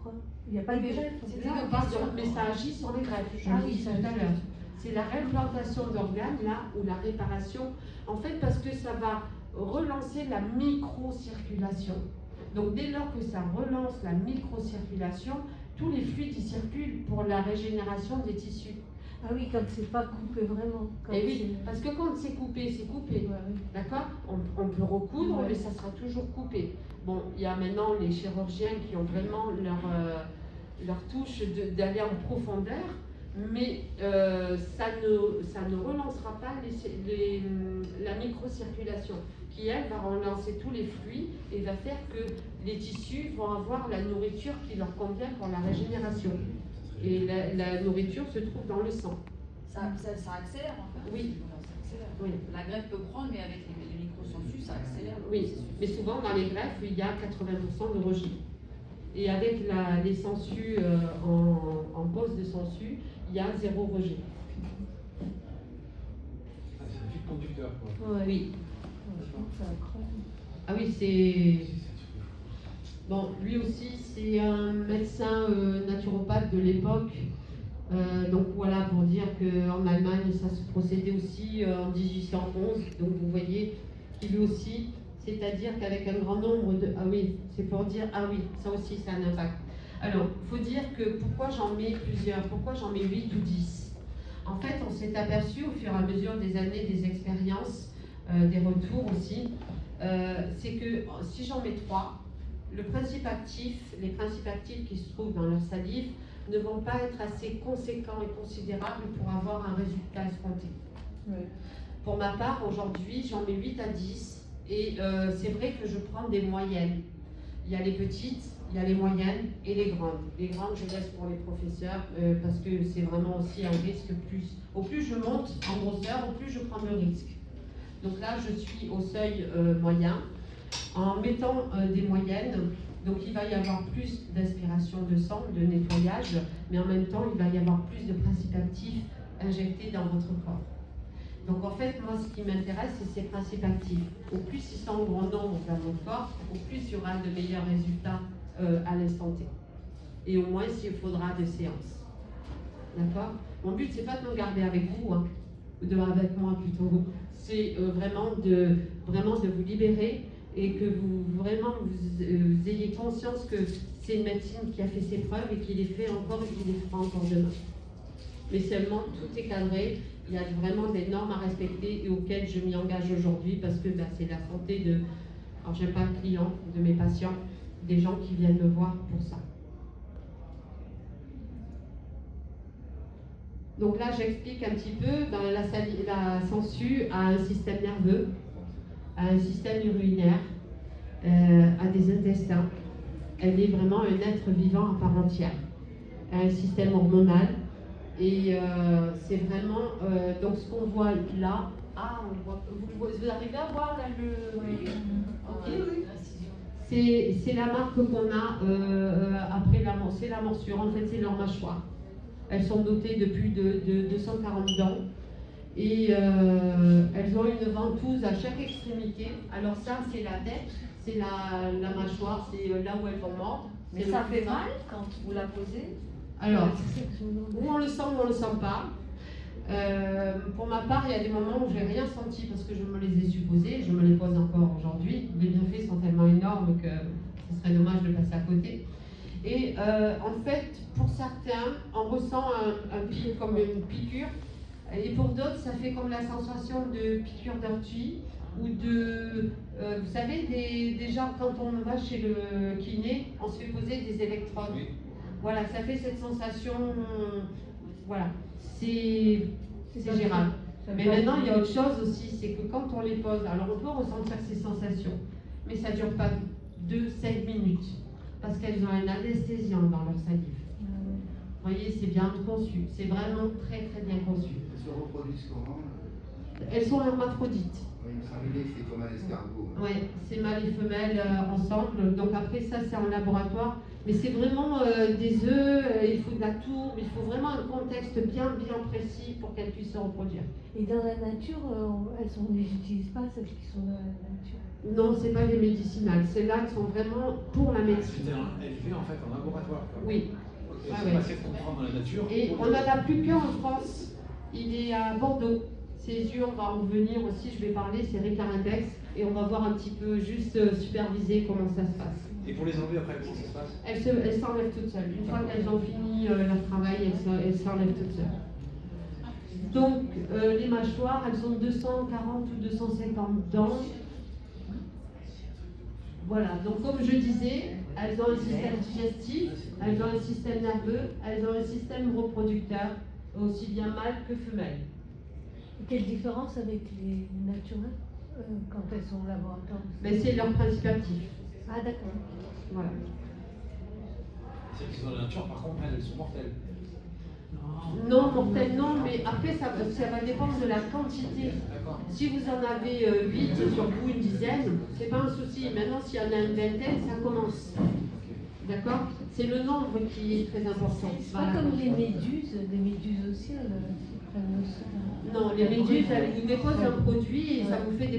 quoi? Il n'y a pas de greffe. Mais ça agit sur les greffes, je le disais tout à l'heure. C'est la réimplantation d'organes, là, ou la réparation, en fait, parce que ça va relancer la microcirculation. Donc dès lors que ça relance la microcirculation, tous les fluides y circulent pour la régénération des tissus. Ah oui, quand c'est pas coupé vraiment. Et oui, parce que quand c'est coupé, c'est coupé. Ouais, oui. D'accord, on peut recoudre, Ouais. mais ça sera toujours coupé. Bon, il y a maintenant les chirurgiens qui ont vraiment leur touche d'aller en profondeur, mais ça ne relancera pas la microcirculation, qui elle va relancer tous les fluides et va faire que les tissus vont avoir la nourriture qui leur convient pour la régénération. Et la nourriture se trouve dans le sang. Ça accélère en fait. Oui. Ça accélère. Oui. La greffe peut prendre, mais avec les micro-sensus, ça accélère. Oui, mais souvent dans les greffes, il y a 80% de rejet. Et avec les sangsues en pose de sangsues, il y a 0 rejet. Ah, c'est un fil conducteur, quoi. Ouais. Oui. Ça accroche. Ah oui, c'est... Bon, lui aussi, c'est un médecin naturopathe de l'époque. Donc voilà, pour dire qu'en Allemagne, ça se procédait aussi en 1811. Donc vous voyez qu'il lui aussi, c'est-à-dire qu'avec un grand nombre de... Ah oui, c'est pour dire, ah oui, ça aussi, ça a un impact. Alors, il faut dire que pourquoi j'en mets plusieurs, pourquoi j'en mets 8 ou 10. En fait, on s'est aperçu au fur et à mesure des années, des expériences, des retours aussi, c'est que si j'en mets 3, les principes actifs qui se trouvent dans leur salive ne vont pas être assez conséquents et considérables pour avoir un résultat escompté. Ouais. Pour ma part, aujourd'hui, j'en mets 8 à 10 et c'est vrai que je prends des moyennes. Il y a les petites, il y a les moyennes et les grandes. Les grandes, je laisse pour les professeurs parce que c'est vraiment aussi un risque plus. Au plus je monte en grosseur, au plus je prends de risque. Donc là, je suis au seuil moyen. En mettant des moyennes, donc il va y avoir plus d'aspiration de sang, de nettoyage, mais en même temps, il va y avoir plus de principes actifs injectés dans votre corps. Donc en fait, moi, ce qui m'intéresse, c'est ces principes actifs. Au plus ils sont en grand nombre dans votre corps, au plus il y aura de meilleurs résultats à l'instant T. Et au moins, s'il faudra des séances. D'accord ? Mon but, c'est pas de me garder avec vous, hein, ou avec moi plutôt. C'est vraiment de vous libérer et que vous ayez conscience que c'est une médecine qui a fait ses preuves et qui les fait encore et qui les fera encore demain. Mais seulement, tout est cadré, il y a vraiment des normes à respecter et auxquelles je m'y engage aujourd'hui parce que c'est la santé de, alors je n'ai pas de clients, de mes patients, des gens qui viennent me voir pour ça. Donc là, j'explique un petit peu, dans la sangsue a un système nerveux, a un système urinaire, a des intestins. Elle est vraiment un être vivant à part entière. Elle a un système hormonal et c'est vraiment donc ce qu'on voit là. Ah, on voit, vous arrivez à voir là le. Oui. Ok. C'est la marque qu'on a après la morsure. En fait, c'est leur mâchoire. Elles sont dotées de plus de 240 dents et elles ont une ventouse à chaque extrémité. Alors ça, c'est la tête, c'est la mâchoire, c'est là où elles vont mordre. Mais ça fait mal quand vous la posez? Alors, où on le sent ou on ne le sent pas. Pour ma part, il y a des moments où je n'ai rien senti parce que je me les ai supposés, je me les pose encore aujourd'hui. Les bienfaits sont tellement énormes que ce serait dommage de passer à côté. Et en fait, pour certains, on ressent un pic comme une piqûre, et pour d'autres, ça fait comme la sensation de piqûre d'ortie ou de, vous savez, déjà quand on va chez le kiné, on se fait poser des électrodes. Oui. Voilà, ça fait cette sensation, voilà, c'est gérable. Mais maintenant, il y a autre chose aussi, c'est que quand on les pose, alors on peut ressentir ces sensations, mais ça ne dure pas 2-5 minutes. Parce qu'elles ont un anesthésiant dans leur salive. Vous voyez, c'est bien conçu. C'est vraiment très très bien conçu. Elles se reproduisent comment? Elles sont hermaphrodites. Oui, il me semblait que c'est comme un escargot. Oui, c'est mâle et femelle ensemble. Donc après ça, c'est en laboratoire. Mais c'est vraiment des œufs, il faut de la tourbe, il faut vraiment un contexte bien précis pour qu'elles puissent se reproduire. Et dans la nature, elles n'utilisent pas celles qui sont dans la nature. Non, c'est pas les médicinales. Celles-là sont vraiment pour la médecine. C'était un élevé en fait en laboratoire. Quoi. Oui. Et Ah c'est ouais. pas celle qu'on prend dans la nature. Et on n'en a plus qu'un en France. Il est à Bordeaux. Ces yeux, on va en venir aussi, je vais parler, c'est Ricarindex. Et on va voir un petit peu juste superviser comment ça se passe. Et pour les enlever après, comment ça se passe? Elles s'enlèvent toutes seules. Une fois qu'elles ont fini leur travail, elles s'enlèvent toutes seules. Donc, les mâchoires, elles ont 240 ou 250 dents. Voilà, donc comme je disais, elles ont un système digestif, elles ont un système nerveux, elles ont un système reproducteur, aussi bien mâle que femelle. Et quelle différence avec les naturelles quand elles sont au laboratoire? Mais c'est leur principe actif. Ah d'accord. Voilà. Celles qui sont dans la nature, par contre, elles sont mortelles. Non, mortel, non, mais après, ça va dépendre de la quantité. D'accord. Si vous en avez 8 sur vous, une dizaine, c'est pas un souci. Maintenant, s'il y en a une vingtaine, ça commence. D'accord? C'est le nombre qui est très important. C'est pas comme les méduses aussi, elles prennent le sang. Non, les méduses, elles vous déposent un produit et ça vous fait des